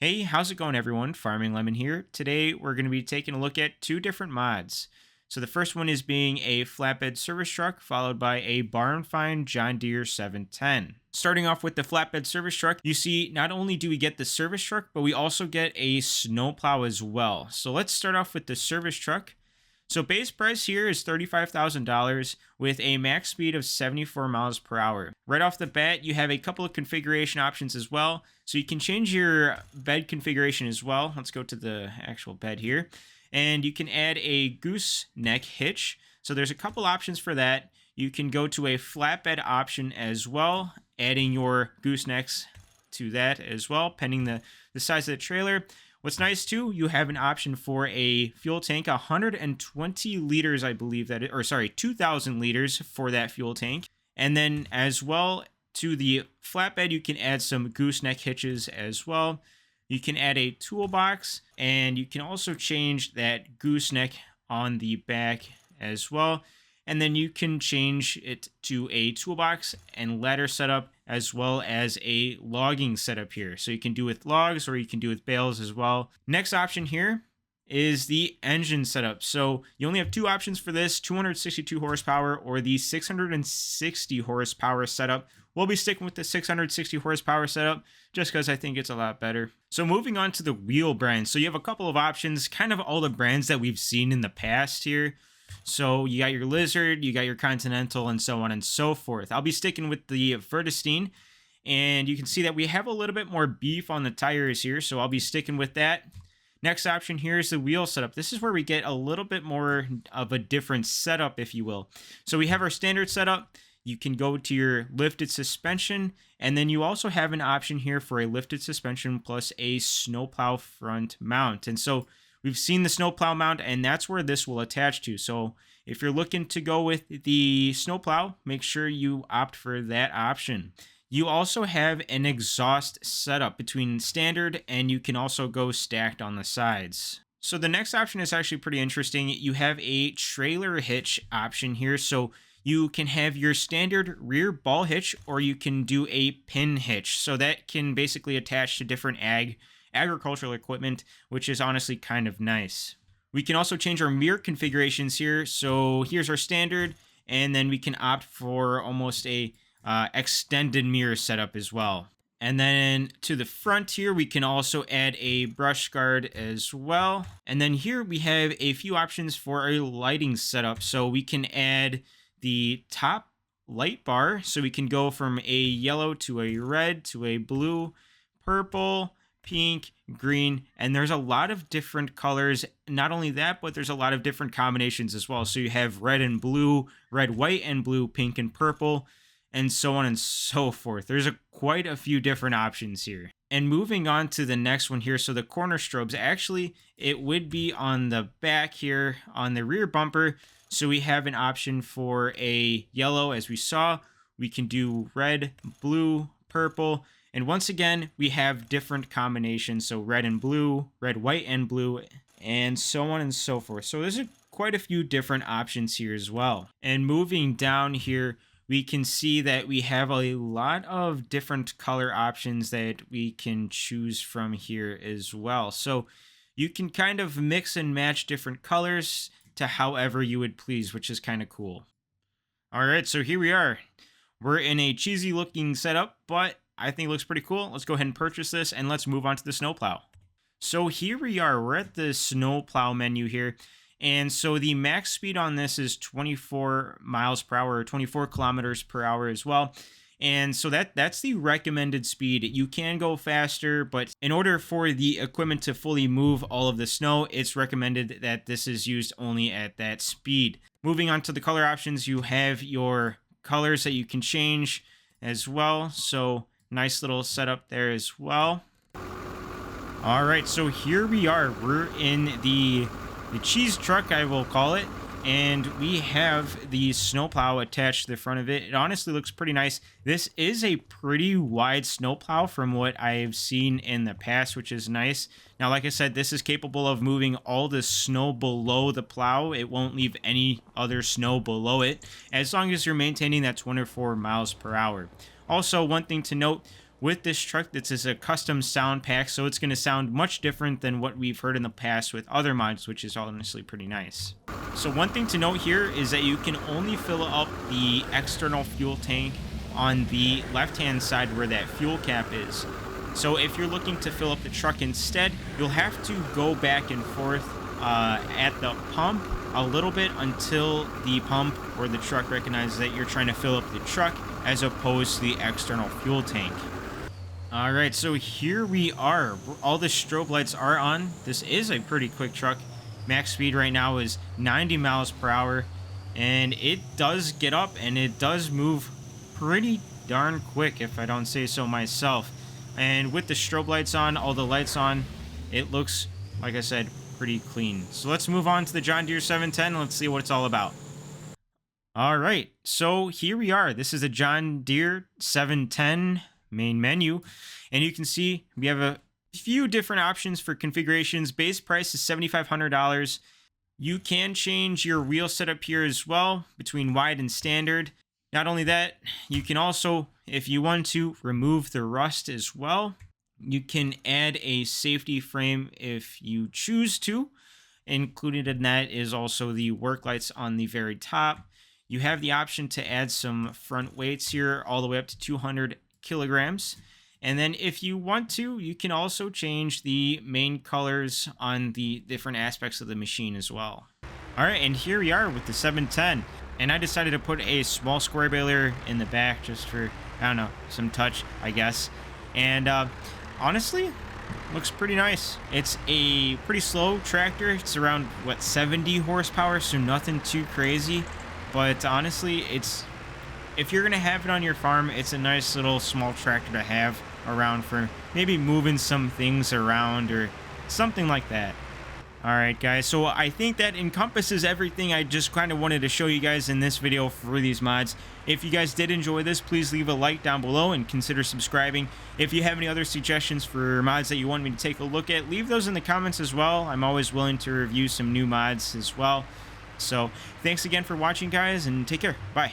Hey, how's it going, everyone? Farming Lemon here. Today, we're going to be taking a look at two different mods. So, the first one is being a flatbed service truck, followed by a barn find John Deere 710. Starting off with the flatbed service truck, you see, not only do we get the service truck, but we also get a snowplow as well. So, let's start off with the service truck. So base price here is $35,000 with a max speed of 74 miles per hour. Right off the bat, you have a couple of configuration options as well. So you can change your bed configuration as well. Let's go to the actual bed here. And you can add a gooseneck hitch. So there's a couple options for that. You can go to a flatbed option as well, adding your goosenecks to that as well, pending the size of the trailer. What's nice too, you have an option for a fuel tank, 120 liters, I believe that, or sorry, 2,000 liters for that fuel tank. And then as well to the flatbed, you can add some gooseneck hitches as well. You can add a toolbox, and you can also change that gooseneck on the back as well. And then you can change it to a toolbox and ladder setup, as well as a logging setup here. So you can do with logs or you can do with bales as well. Next option here is the engine setup. So you only have two options for this, 262 horsepower or the 660 horsepower setup. We'll be sticking with the 660 horsepower setup just because I think it's a lot better. So moving on to the wheel brands. So you have a couple of options, kind of all the brands that we've seen in the past here. So you got your Lizard, you got your Continental, and so on and so forth. I'll be sticking with the Vertestein, and you can see that we have a little bit more beef on the tires here, so I'll be sticking with that. Next option here is the wheel setup. This is where we get a little bit more of a different setup, if you will. So we have our standard setup. You can go to your lifted suspension, and then you also have an option here for a lifted suspension plus a snowplow front mount. And so we've seen the snowplow mount, and that's where this will attach to. So if you're looking to go with the snowplow, make sure you opt for that option. You also have an exhaust setup between standard, and you can also go stacked on the sides. So the next option is actually pretty interesting. You have a trailer hitch option here. So you can have your standard rear ball hitch, or you can do a pin hitch. So that can basically attach to different agricultural equipment, which is honestly kind of nice. We can also change our mirror configurations here. So here's our standard, and then we can opt for almost a extended mirror setup as well. And then to the front here, we can also add a brush guard as well. And then here we have a few options for a lighting setup. So we can add the top light bar. So we can go from a yellow to a red to a blue, purple, pink, green, and there's a lot of different colors. Not only that, but there's a lot of different combinations as well. So you have red and blue, red, white and blue, pink and purple, and so on and so forth. There's quite a few different options here. And moving on to the next one here, so the corner strobes, actually it would be on the back here on the rear bumper. So we have an option for a yellow, as we saw. We can do red, blue, purple, and once again, we have different combinations. So red and blue, red, white, and blue, and so on and so forth. So there's quite a few different options here as well. And moving down here, we can see that we have a lot of different color options that we can choose from here as well. So you can kind of mix and match different colors to however you would please, which is kind of cool. All right, so here we are. We're in a cheesy looking setup, but I think it looks pretty cool. Let's go ahead and purchase this, and let's move on to the snowplow. So here we are. We're at the snowplow menu here. And so the max speed on this is 24 miles per hour, or 24 kilometers per hour as well. And so that's the recommended speed. You can go faster, but in order for the equipment to fully move all of the snow, it's recommended that this is used only at that speed. Moving on to the color options, you have your colors that you can change as well. So nice little setup there as well. All right, so here we are. We're in the cheese truck, I will call it, and we have the snowplow attached to the front of it. It honestly looks pretty nice. This is a pretty wide snowplow from what I've seen in the past, which is nice. Now, like I said, this is capable of moving all the snow below the plow. It won't leave any other snow below it, as long as you're maintaining that 24 miles per hour. Also, one thing to note, with this truck. This is a custom sound pack, so it's going to sound much different than what we've heard in the past with other mods, which is honestly pretty nice. So one thing to note here is that you can only fill up the external fuel tank on the left-hand side where that fuel cap is. So if you're looking to fill up the truck instead, you'll have to go back and forth at the pump a little bit until the pump or the truck recognizes that you're trying to fill up the truck as opposed to the external fuel tank. All right, so here we are. All the strobe lights are on. This is a pretty quick truck. Max speed right now is 90 miles per hour, and it does get up and it does move pretty darn quick, if I don't say so myself. And with the strobe lights on, all the lights on, it looks, like I said, pretty clean. So let's move on to the John Deere 710 and let's see what it's all about. All right, so here we are. This is a John Deere 710 main menu, and you can see we have a few different options for configurations. Base price is $7,500. You can change your wheel setup here as well between wide and standard. Not only that, you can also, if you want to, remove the rust as well. You can add a safety frame if you choose to. Included in that is also the work lights on the very top. You have the option to add some front weights here all the way up to 200 kilograms. And then if you want to, you can also change the main colors on the different aspects of the machine as well. All right, and here we are with the 710. And I decided to put a small square baler in the back just for, I don't know, some touch, I guess. And honestly, looks pretty nice. It's a pretty slow tractor. It's around, what, 70 horsepower, so nothing too crazy. But honestly, if you're going to have it on your farm, it's a nice little small tractor to have around for maybe moving some things around or something like that. All right, guys, so I think that encompasses everything I just kind of wanted to show you guys in this video for these mods. If you guys did enjoy this, please leave a like down below and consider subscribing. If you have any other suggestions for mods that you want me to take a look at, leave those in the comments as well. I'm always willing to review some new mods as well. So thanks again for watching, guys, and take care. Bye.